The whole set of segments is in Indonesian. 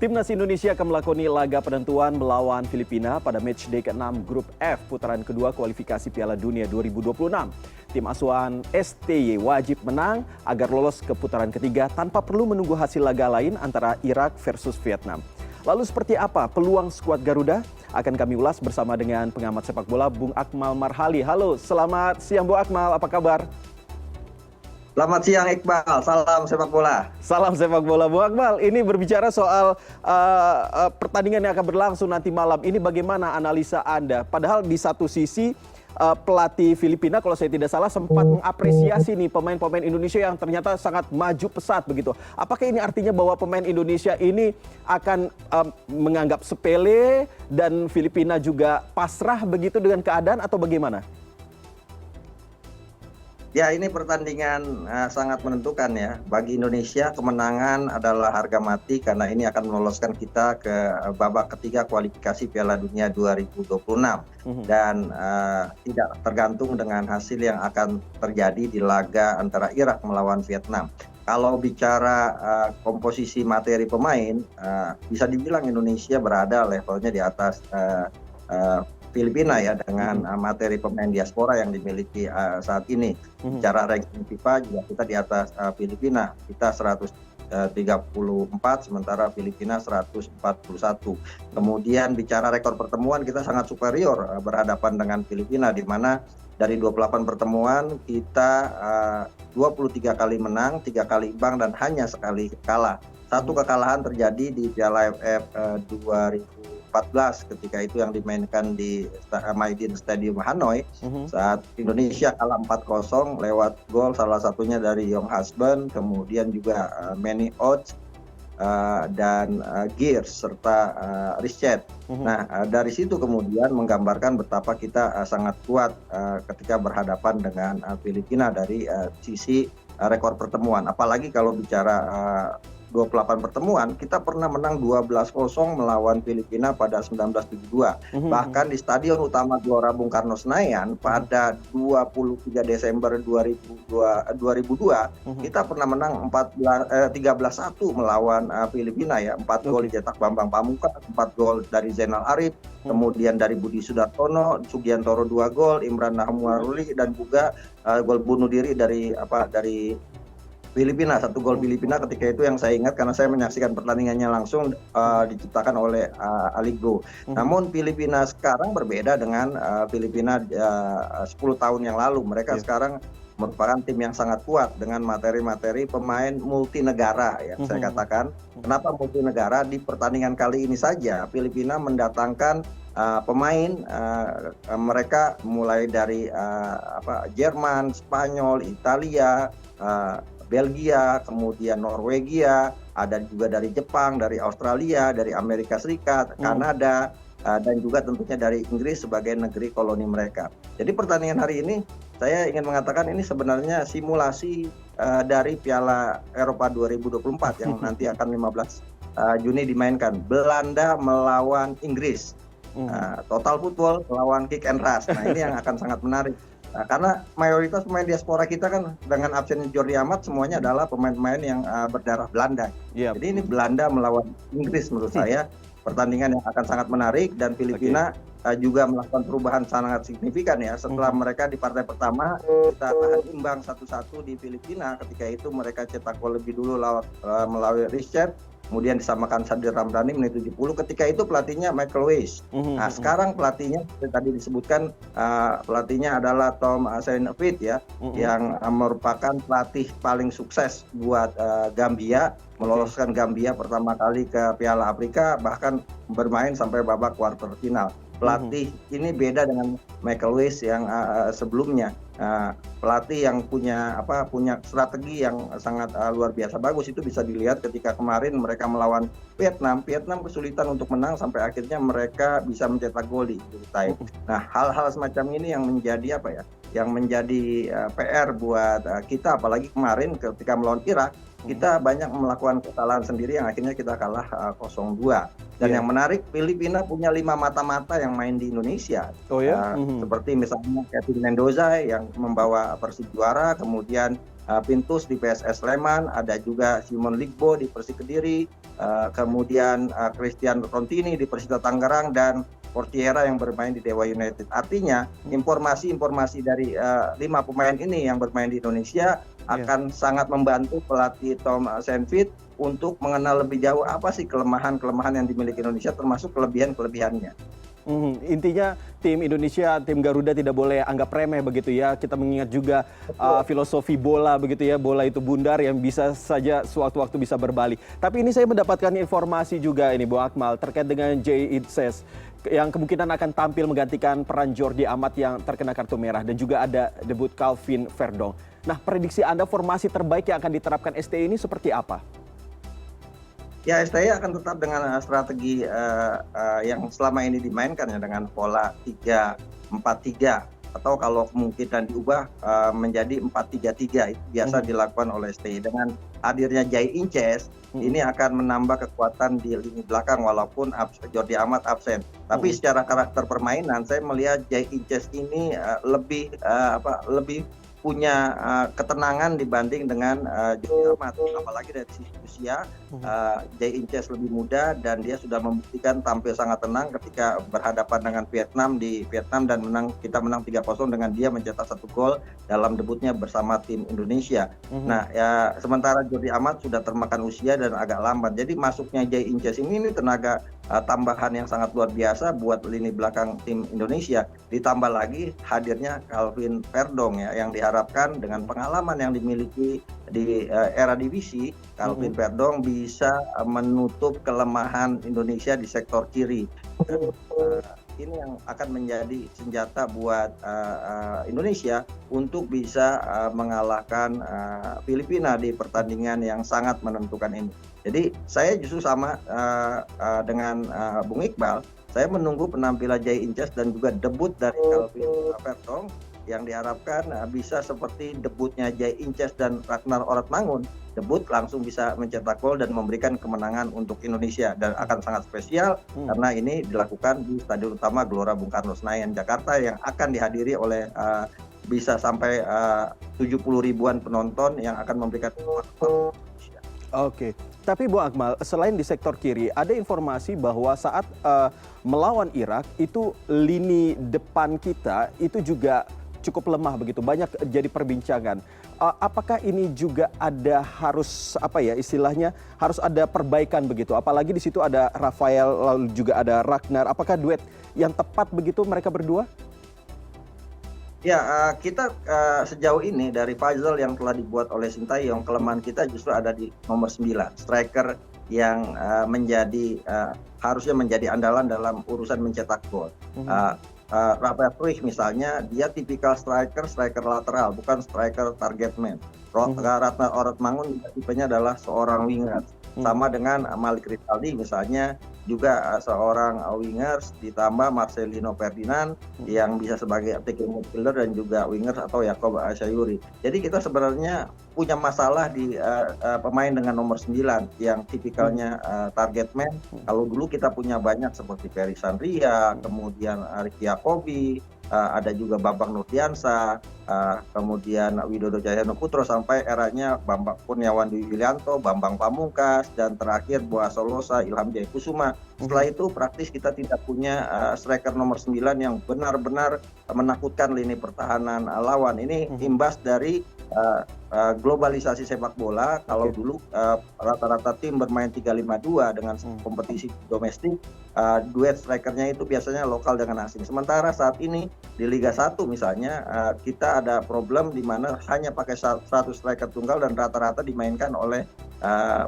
Timnas Indonesia akan melakoni laga penentuan melawan Filipina pada matchday ke-6 Grup F putaran kedua kualifikasi Piala Dunia 2026. Tim asuhan STY wajib menang agar lolos ke putaran ketiga tanpa perlu menunggu hasil laga lain antara Irak versus Vietnam. Lalu seperti apa peluang skuad Garuda? Akan kami ulas bersama dengan pengamat sepak bola Bung Akmal Marhali. Halo, selamat siang Bung Akmal, apa kabar? Selamat siang Iqbal, salam sepak bola. Salam sepak bola Bung Akmal. Ini berbicara soal pertandingan yang akan berlangsung nanti malam. Ini bagaimana analisa Anda? Padahal di satu sisi pelatih Filipina kalau saya tidak salah sempat mengapresiasi nih pemain-pemain Indonesia yang ternyata sangat maju pesat begitu. Apakah ini artinya bahwa pemain Indonesia ini akan menganggap sepele dan Filipina juga pasrah begitu dengan keadaan atau bagaimana? Ya, ini pertandingan sangat menentukan ya. Bagi Indonesia kemenangan adalah harga mati karena ini akan meloloskan kita ke babak ketiga kualifikasi Piala Dunia 2026. Dan tidak tergantung dengan hasil yang akan terjadi di laga antara Irak melawan Vietnam. Kalau bicara komposisi materi pemain, bisa dibilang Indonesia berada levelnya di atas Filipina ya dengan materi pemain diaspora yang dimiliki saat ini. Secara ranking FIFA juga kita di atas Filipina. Kita 134 sementara Filipina 141. Kemudian bicara rekor pertemuan kita sangat superior berhadapan dengan Filipina di mana dari 28 pertemuan kita 23 kali menang, 3 kali imbang dan hanya sekali kalah. Satu kekalahan terjadi di Piala AFF 2014 ketika itu yang dimainkan di Maidin Stadium Hanoi saat Indonesia kalah 4-0 lewat gol salah satunya dari Yong Husband, kemudian juga Manny Oates dan Gears serta Richard. Nah, dari situ kemudian menggambarkan betapa kita sangat kuat ketika berhadapan dengan Filipina dari sisi rekor pertemuan. Apalagi kalau bicara 28 pertemuan, kita pernah menang 12-0 melawan Filipina pada 1972. Bahkan di Stadion Utama Gelora Bung Karno Senayan pada 23 Desember 2002, kita pernah menang 13-1 melawan Filipina ya. 4 gol dicetak Bambang Pamungkas, 4 gol dari Zainal Arif, kemudian dari Budi Sudartono, Sugiantoro 2 gol, Imran Nahmaruli dan juga gol bunuh diri dari Filipina, 1 gol Filipina ketika itu yang saya ingat karena saya menyaksikan pertandingannya langsung diciptakan oleh Allegro. Namun Filipina sekarang berbeda dengan Filipina 10 tahun yang lalu. Mereka sekarang merupakan tim yang sangat kuat dengan materi-materi pemain multinegara ya saya katakan. Kenapa multinegara? Di pertandingan kali ini saja Filipina mendatangkan pemain mereka mulai dari Jerman, Spanyol, Italia, Belgia, kemudian Norwegia, ada juga dari Jepang, dari Australia, dari Amerika Serikat, Kanada, dan juga tentunya dari Inggris sebagai negeri koloni mereka. Jadi pertandingan hari ini saya ingin mengatakan ini sebenarnya simulasi dari Piala Eropa 2024 yang nanti akan 15 Juni dimainkan. Belanda melawan Inggris, total football melawan kick and rush. Nah ini yang akan sangat menarik. Karena mayoritas pemain diaspora kita kan dengan absennya Jordi Amat semuanya adalah pemain-pemain yang berdarah Belanda. Jadi ini Belanda melawan Inggris menurut saya pertandingan yang akan sangat menarik dan Filipina juga melakukan perubahan sangat signifikan ya setelah mereka di partai pertama kita tahan imbang 1-1 di Filipina. Ketika itu mereka cetak gol lebih dulu melalui Richard. Kemudian disamakan Sadir Ramdhani menit 70. Ketika itu pelatihnya Michael Weiss. Nah sekarang pelatihnya tadi disebutkan pelatihnya adalah Tom Saintfiet ya, yang merupakan pelatih paling sukses buat Gambia, meloloskan Gambia pertama kali ke Piala Afrika bahkan bermain sampai babak quarter final. Pelatih ini beda dengan Michael Weiss yang sebelumnya. Pelatih yang punya strategi yang sangat luar biasa bagus itu bisa dilihat ketika kemarin mereka melawan Vietnam kesulitan untuk menang sampai akhirnya mereka bisa mencetak gol di time. Nah hal-hal semacam ini yang menjadi yang menjadi PR buat kita apalagi kemarin ketika melawan Irak kita banyak melakukan kesalahan sendiri yang akhirnya kita kalah 0-2. Dan yang menarik Filipina punya 5 mata-mata yang main di Indonesia. Seperti misalnya Kevin Mendoza yang membawa Persib juara, kemudian Pintus di PSS Sleman, ada juga Simon Ligbo di Persik Kediri, kemudian Christian Rontini di Persita Tangerang, dan Portiera yang bermain di Dewa United. Artinya informasi-informasi dari 5 pemain ini yang bermain di Indonesia akan sangat membantu pelatih Tom Saintfiet untuk mengenal lebih jauh apa sih kelemahan-kelemahan yang dimiliki Indonesia, termasuk kelebihan-kelebihannya. Intinya tim Indonesia, tim Garuda tidak boleh anggap remeh begitu ya. Kita mengingat juga filosofi bola begitu ya. Bola itu bundar yang bisa saja sewaktu-waktu bisa berbalik. Tapi ini saya mendapatkan informasi juga ini Bu Akmal terkait dengan Jay Itzes yang kemungkinan akan tampil menggantikan peran Jordi Amat yang terkena kartu merah, dan juga ada debut Calvin Verdong. Nah, prediksi Anda formasi terbaik yang akan diterapkan STI ini seperti apa? Ya, STI akan tetap dengan strategi yang selama ini dimainkan ya, dengan pola 3-4-3, atau kalau kemungkinan diubah menjadi 4-3-3. Itu biasa dilakukan oleh STI. Dengan hadirnya Jay Inces, ini akan menambah kekuatan di lini belakang walaupun Jordi Amat absen. Tapi secara karakter permainan saya melihat Jay Inces ini lebih punya ketenangan dibanding dengan Jordi Amat, apalagi dari sisi usia. Jay Inces lebih muda dan dia sudah membuktikan tampil sangat tenang ketika berhadapan dengan Vietnam di Vietnam, dan kita menang 3-0 dengan dia mencetak 1 gol dalam debutnya bersama tim Indonesia. Nah, ya sementara Jordi Amat sudah termakan usia dan agak lambat. Jadi masuknya Jay Inces ini tenaga tambahan yang sangat luar biasa buat lini belakang tim Indonesia. Ditambah lagi hadirnya Calvin Verdong ya, yang diharapkan dengan pengalaman yang dimiliki di era divisi, Calvin Verdong bisa menutup kelemahan Indonesia di sektor kiri. Ini yang akan menjadi senjata buat Indonesia untuk bisa mengalahkan Filipina di pertandingan yang sangat menentukan ini. Jadi saya justru sama dengan Bung Iqbal, saya menunggu penampilan Jay Inces dan juga debut dari Calvin Verdong yang diharapkan bisa seperti debutnya Jay Inces dan Ragnar Oratmangun. Debut langsung bisa mencetak gol dan memberikan kemenangan untuk Indonesia, dan akan sangat spesial karena ini dilakukan di Stadion Utama Gelora Bung Karno Senayan Jakarta yang akan dihadiri oleh bisa sampai 70 ribuan penonton yang akan memberikan Indonesia. Oke, tapi Bu Akmal, selain di sektor kiri, ada informasi bahwa saat melawan Irak itu lini depan kita itu juga cukup lemah begitu, banyak jadi perbincangan. Apakah ini juga ada harus istilahnya harus ada perbaikan begitu? Apalagi di situ ada Rafael lalu juga ada Ragnar. Apakah duet yang tepat begitu mereka berdua? Ya, kita sejauh ini dari puzzle yang telah dibuat oleh Sintayong, kelemahan kita justru ada di nomor 9, striker yang harusnya menjadi andalan dalam urusan mencetak gol. Rafael Struijk misalnya, dia tipikal striker lateral, bukan striker target man. Ragnar Oratmangun tipenya adalah seorang winger. Sama dengan Malik Rizaldi misalnya, juga seorang wingers, ditambah Marcelino Ferdinand yang bisa sebagai attacking midfielder dan juga wingers, atau Yakob Sayuri. Jadi kita sebenarnya punya masalah di pemain dengan nomor 9 yang tipikalnya target man. Kalau dulu kita punya banyak seperti Ferry Sandria, kemudian Ricky Yakobi, ada juga Bambang Nurdiansa, kemudian Widodo Cahyano Putro, sampai eranya Bambang Kurniawan Dwi Yulianto, Bambang Pamungkas, dan terakhir Boaz Solosa, Ilham Jaikusuma. Setelah itu praktis kita tidak punya striker nomor 9 yang benar-benar menakutkan lini pertahanan lawan. Ini imbas dari globalisasi sepak bola. Kalau dulu rata-rata tim bermain 3-5-2 dengan kompetisi domestik, duet strikernya itu biasanya lokal dengan asing. Sementara saat ini di Liga 1 misalnya, kita ada problem di mana hanya pakai satu striker tunggal dan rata-rata dimainkan oleh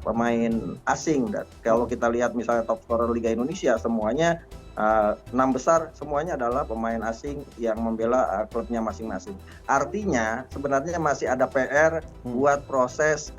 pemain asing. Dan kalau kita lihat misalnya top scorer Liga Indonesia, semuanya 6 besar semuanya adalah pemain asing yang membela klubnya masing-masing. Artinya sebenarnya masih ada PR buat proses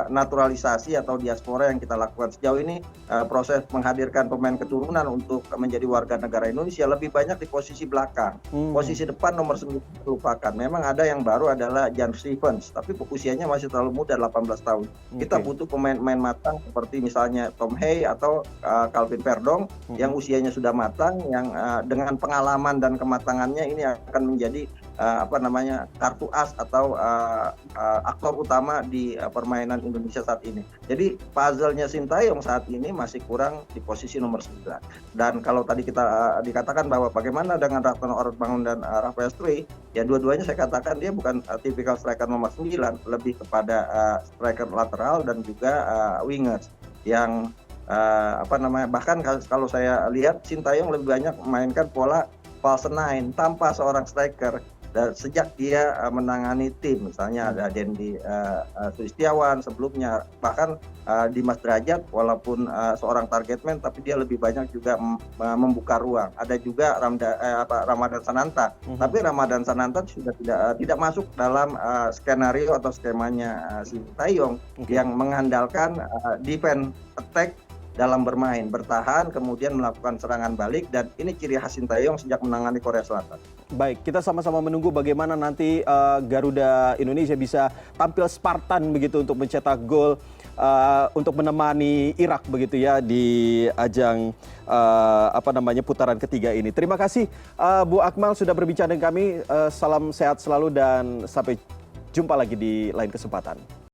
naturalisasi atau diaspora yang kita lakukan sejauh ini. Proses menghadirkan pemain keturunan untuk menjadi warga negara Indonesia lebih banyak di posisi belakang. Posisi depan nomor 9 terlupakan. Memang ada yang baru adalah Jan Stevens, tapi usianya masih terlalu muda, 18 tahun. Kita butuh pemain-pemain matang seperti misalnya Tom Hey atau Calvin Verdong yang usianya sudah matang, yang dengan pengalaman dan kematangannya ini akan menjadi apa namanya, kartu as atau aktor utama di permainan Indonesia saat ini. Jadi puzzle-nya Sintayong saat ini masih kurang di posisi nomor 9. Dan kalau tadi kita dikatakan bahwa bagaimana dengan Ratno Orbangun dan Rafael Struij, ya dua-duanya saya katakan dia bukan tipikal striker nomor 9, lebih kepada striker lateral dan juga wingers yang apa namanya, bahkan kalau saya lihat Sintayong lebih banyak memainkan pola false nine tanpa seorang striker. Dan sejak dia menangani tim, misalnya ada Dendi Sulistiawan sebelumnya, bahkan Dimas Derajat walaupun seorang target man, tapi dia lebih banyak juga membuka ruang. Ada juga Ramadan Sananta, tapi Ramadan Sananta sudah tidak masuk dalam skenario atau skemanya Sintayong yang mengandalkan defense attack dalam bermain, bertahan, kemudian melakukan serangan balik, dan ini ciri khas Sintayong sejak menangani Korea Selatan. Baik, kita sama-sama menunggu bagaimana nanti Garuda Indonesia bisa tampil Spartan begitu untuk mencetak gol untuk menemani Irak begitu ya di ajang apa namanya putaran ketiga ini. Terima kasih Bu Akmal sudah berbicara dengan kami. Salam sehat selalu dan sampai jumpa lagi di lain kesempatan.